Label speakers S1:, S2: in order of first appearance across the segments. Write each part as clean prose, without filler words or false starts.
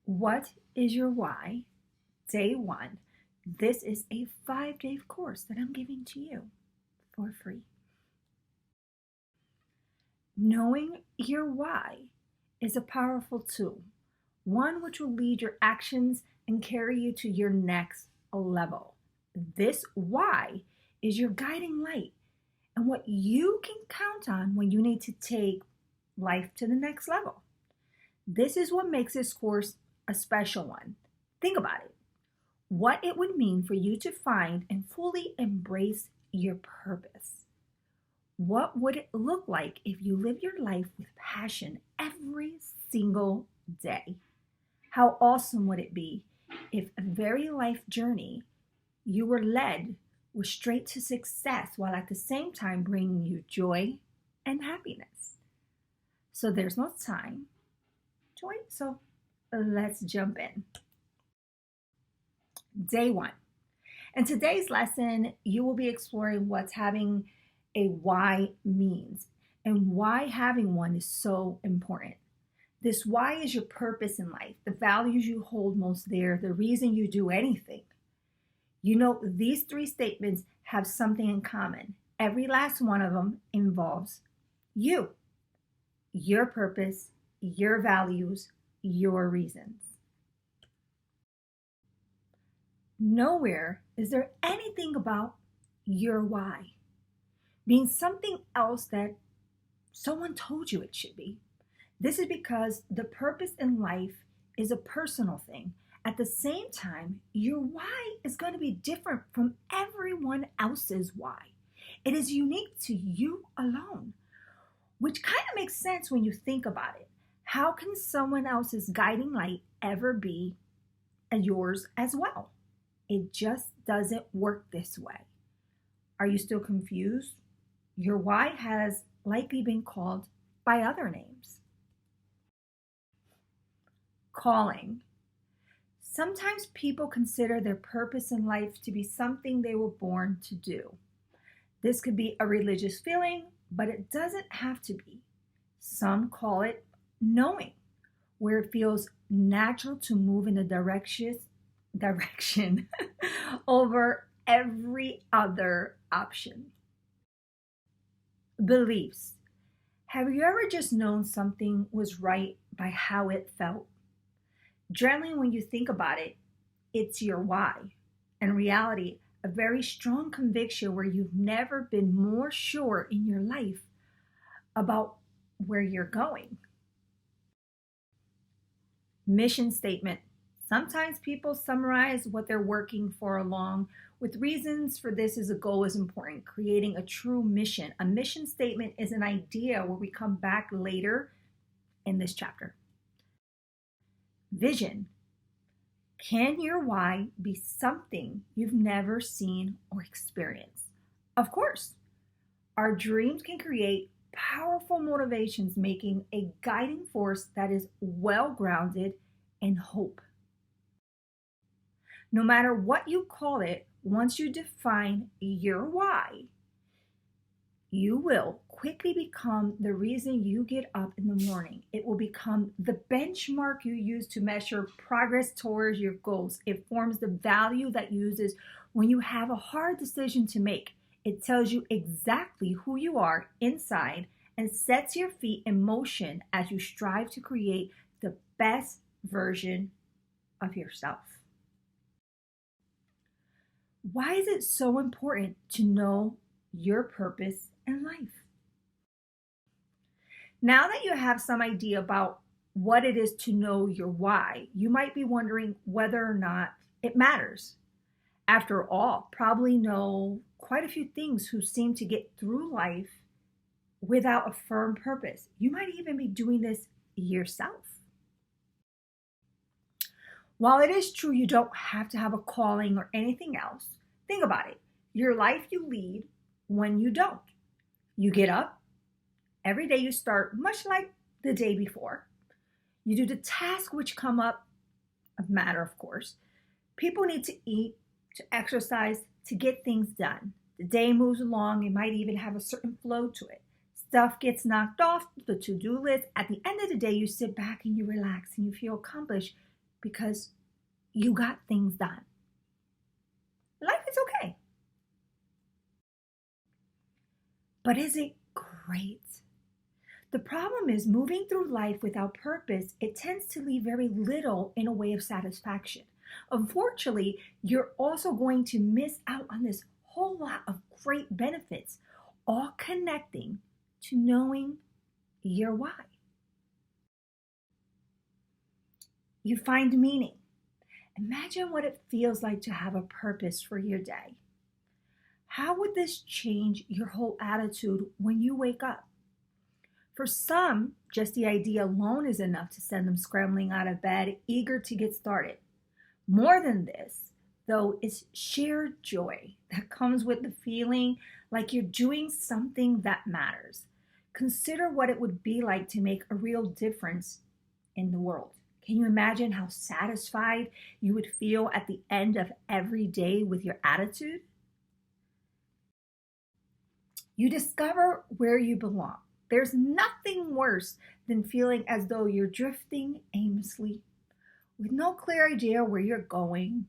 S1: What is your why? Day one. This is a 5-day course that I'm giving to you for free. Knowing your why is a powerful tool, one which will lead your actions and carry you to your next level. This why is your guiding light and what you can count on when you need to take life to the next level. This is what makes this course a special one. Think about it. What it would mean for you to find and fully embrace your purpose. What would it look like if you live your life with passion every single day? How awesome would it be if a very life journey you were led was straight to success while at the same time bringing you joy and happiness? So there's no time to wait. So let's jump in. Day one. In today's lesson, you will be exploring what having a why means and why having one is so important. This why is your purpose in life, the values you hold most dear, the reason you do anything. You know, these three statements have something in common. Every last one of them involves you, your purpose, your values, your reasons. Nowhere is there anything about your why being something else that someone told you it should be. This is because the purpose in life is a personal thing. At the same time, your why is going to be different from everyone else's why. It is unique to you alone, which kind of makes sense when you think about it. How can someone else's guiding light ever be yours as well? It just doesn't work this way. Are you still confused? Your why has likely been called by other names. Calling. Sometimes people consider their purpose in life to be something they were born to do. This could be a religious feeling, but it doesn't have to be. Some call it knowing, where it feels natural to move in a direction over every other option. Beliefs. Have you ever just known something was right by how it felt? Generally, when you think about it, it's your why. In reality, a very strong conviction where you've never been more sure in your life about where you're going. Mission statement. Sometimes people summarize what they're working for along with reasons for this as a goal is important, creating a true mission. A mission statement is an idea where we come back later in this chapter. Vision. Can your why be something you've never seen or experienced? Of course. Our dreams can create powerful motivations, making a guiding force that is well grounded in hope. No matter what you call it, once you define your why, you will quickly become the reason you get up in the morning. It will become the benchmark you use to measure progress towards your goals. It forms the value that you uses when you have a hard decision to make. It tells you exactly who you are inside and sets your feet in motion as you strive to create the best version of yourself. Why is it so important to know your purpose in life? Now that you have some idea about what it is to know your why, you might be wondering whether or not it matters. After all, probably know quite a few things who seem to get through life without a firm purpose. You might even be doing this yourself. While it is true you don't have to have a calling or anything else, think about it. Your life you lead when you don't. You get up. Every day you start much like the day before. You do the tasks which come up, a matter of course. People need to eat, to exercise, to get things done. The day moves along. It might even have a certain flow to it. Stuff gets knocked off the to-do list. At the end of the day, you sit back and you relax and you feel accomplished because you got things done. Life is okay. But is it great? The problem is moving through life without purpose, it tends to leave very little in a way of satisfaction. Unfortunately, you're also going to miss out on this whole lot of great benefits, all connecting to knowing your why. You find meaning. Imagine what it feels like to have a purpose for your day. How would this change your whole attitude when you wake up? For some, just the idea alone is enough to send them scrambling out of bed, eager to get started. More than this, though, is sheer joy that comes with the feeling like you're doing something that matters. Consider what it would be like to make a real difference in the world. Can you imagine how satisfied you would feel at the end of every day with your attitude? You discover where you belong. There's nothing worse than feeling as though you're drifting aimlessly with no clear idea where you're going.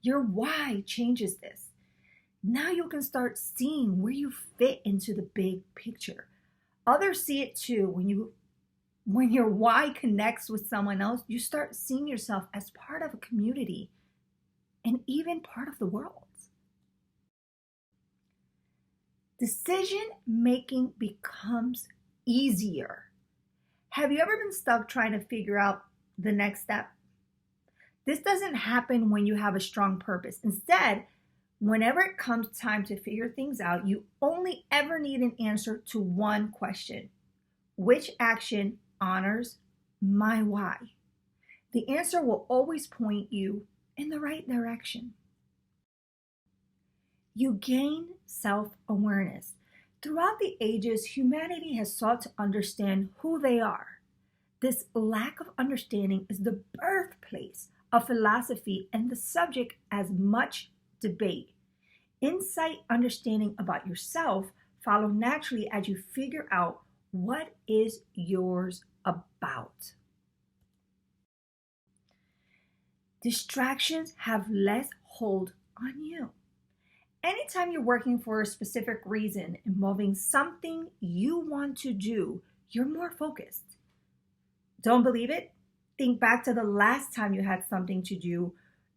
S1: Your why changes this. Now you can start seeing where you fit into the big picture. Others see it too. When your why connects with someone else, you start seeing yourself as part of a community and even part of the world. Decision making becomes easier. Have you ever been stuck trying to figure out the next step? This doesn't happen when you have a strong purpose. Instead, whenever it comes time to figure things out, you only ever need an answer to one question. Which action honors my why? The answer will always point you in the right direction. You gain self-awareness. Throughout the ages, humanity has sought to understand who they are. This lack of understanding is the birthplace of philosophy and the subject as much debate. Insight, understanding about yourself follow naturally as you figure out what is yours about. Distractions have less hold on you. Anytime you're working for a specific reason involving something you want to do, you're more focused. Don't believe it? Think back to the last time you had something to do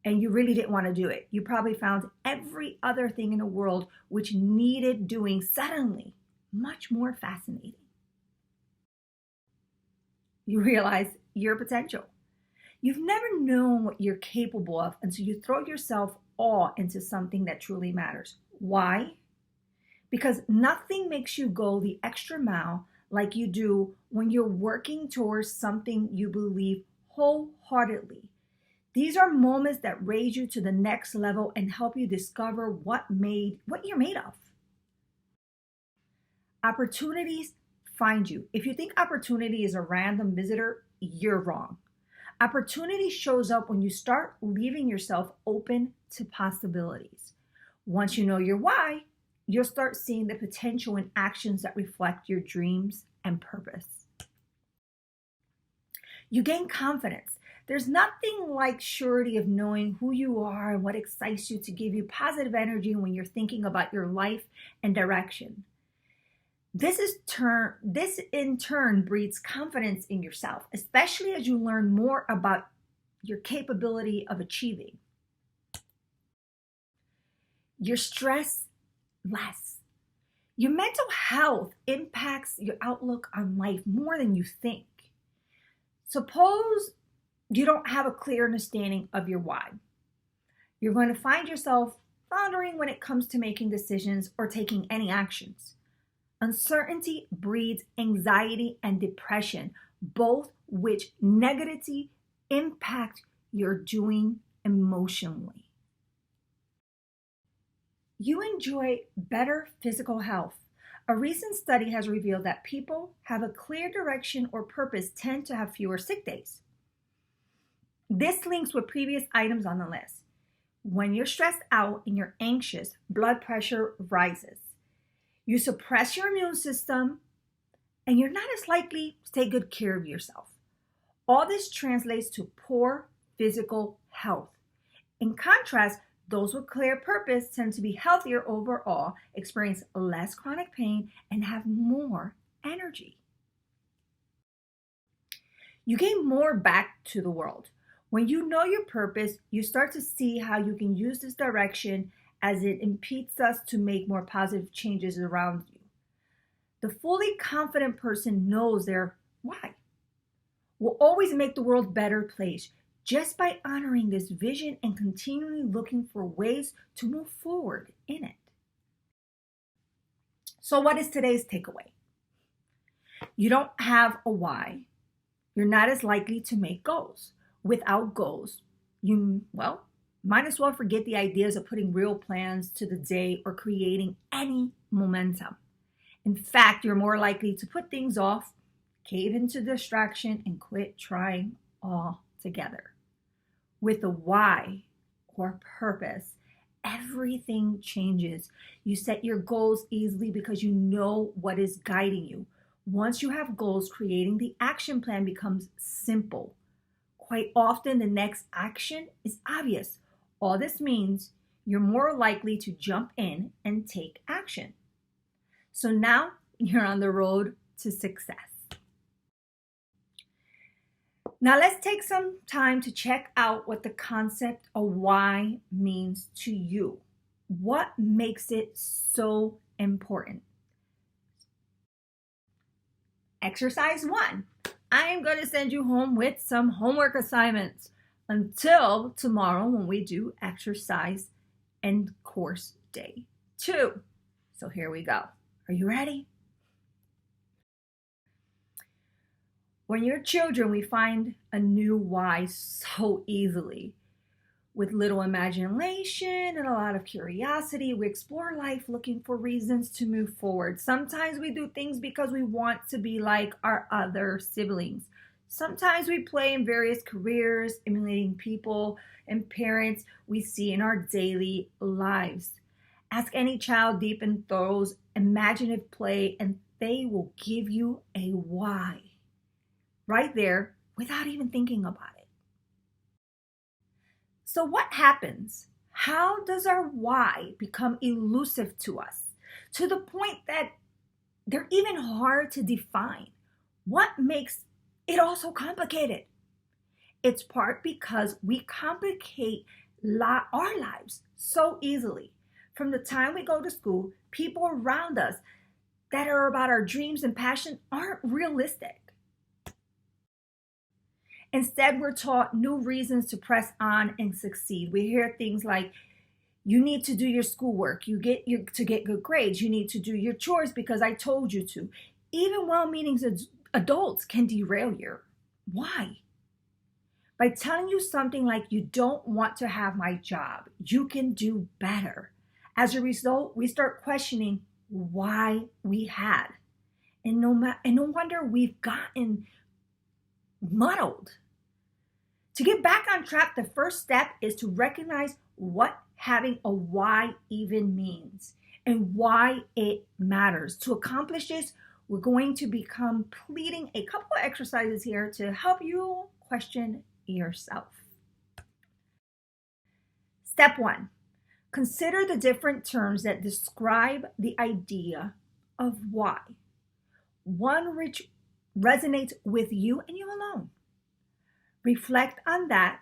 S1: and you really didn't want to do it. You probably found every other thing in the world which needed doing suddenly much more fascinating. You realize your potential. You've never known what you're capable of until you throw yourself all into something that truly matters. Why? Because nothing makes you go the extra mile like you do when you're working towards something you believe wholeheartedly. These are moments that raise you to the next level and help you discover what you're made of. Opportunities find you. If you think opportunity is a random visitor, you're wrong. Opportunity shows up when you start leaving yourself open to possibilities. Once you know your why, you'll start seeing the potential in actions that reflect your dreams and purpose. You gain confidence. There's nothing like surety of knowing who you are and what excites you to give you positive energy when you're thinking about your life and direction. This in turn breeds confidence in yourself, especially as you learn more about your capability of achieving. Your stress less. Your mental health impacts your outlook on life more than you think. Suppose you don't have a clear understanding of your why. You're going to find yourself floundering when it comes to making decisions or taking any actions. Uncertainty breeds anxiety and depression, both which negatively impact your doing emotionally. You enjoy better physical health. A recent study has revealed that people have a clear direction or purpose tend to have fewer sick days. This links with previous items on the list. When you're stressed out and you're anxious, blood pressure rises. You suppress your immune system, and you're not as likely to take good care of yourself. All this translates to poor physical health. In contrast, those with clear purpose tend to be healthier overall, experience less chronic pain, and have more energy. You gain more back to the world. When you know your purpose, you start to see how you can use this direction as it impedes us to make more positive changes around you. The fully confident person knows their why. Will always make the world a better place just by honoring this vision and continually looking for ways to move forward in it. So what is today's takeaway? You don't have a why. You're not as likely to make goals. Without goals, you, might as well forget the ideas of putting real plans to the day or creating any momentum. In fact, you're more likely to put things off, cave into distraction, and quit trying altogether. With a why or purpose, everything changes. You set your goals easily because you know what is guiding you. Once you have goals, creating the action plan becomes simple. Quite often, the next action is obvious. All this means you're more likely to jump in and take action. So now you're on the road to success. Now let's take some time to check out what the concept of why means to you. What makes it so important? Exercise 1. I am going to send you home with some homework assignments until tomorrow when we do exercise and course day 2. So here we go. Are you ready? When you're children, we find a new why so easily. With little imagination and a lot of curiosity, we explore life looking for reasons to move forward. Sometimes we do things because we want to be like our other siblings. Sometimes we play in various careers, emulating people and parents we see in our daily lives. Ask any child deep in those imaginative play and they will give you a why. Right there without even thinking about it. So what happens? How does our why become elusive to us to the point that they're even hard to define? What makes it all so complicated? It's part because we complicate our lives so easily. From the time we go to school, people around us that are about our dreams and passion aren't realistic. Instead, we're taught new reasons to press on and succeed. We hear things like, you need to do your schoolwork, to get good grades, you need to do your chores because I told you to. Even well-meaning adults can derail you. Why? By telling you something like, you don't want to have my job, you can do better. As a result, we start questioning why we had. And no wonder we've gotten muddled. To get back on track, the first step is to recognize what having a why even means and why it matters. To accomplish this, we're going to be completing a couple of exercises here to help you question yourself. Step 1, consider the different terms that describe the idea of why. One which resonates with you and you alone. Reflect on that.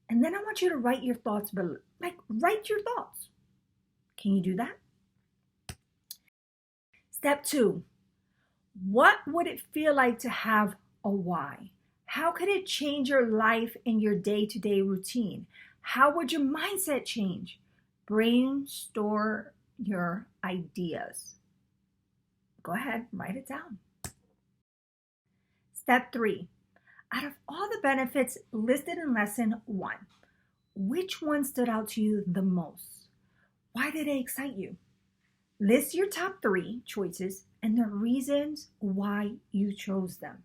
S1: And then I want you to write your thoughts below. Write your thoughts. Can you do that? Step 2. What would it feel like to have a why? How could it change your life in your day-to-day routine? How would your mindset change? Brainstorm your ideas. Go ahead, write it down. Step 3. Out of all the benefits listed in lesson 1, which one stood out to you the most? Why did they excite you? List your top 3 choices and the reasons why you chose them.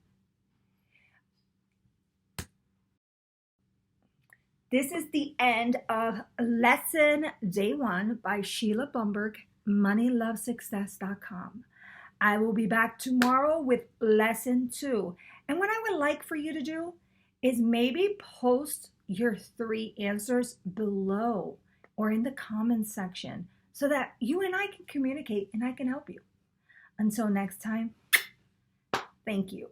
S1: This is the end of lesson day 1 by Sheila Bumberg, moneylovesuccess.com. I will be back tomorrow with lesson 2. And what I would like for you to do is maybe post your 3 answers below or in the comments section so that you and I can communicate and I can help you. Until next time, thank you.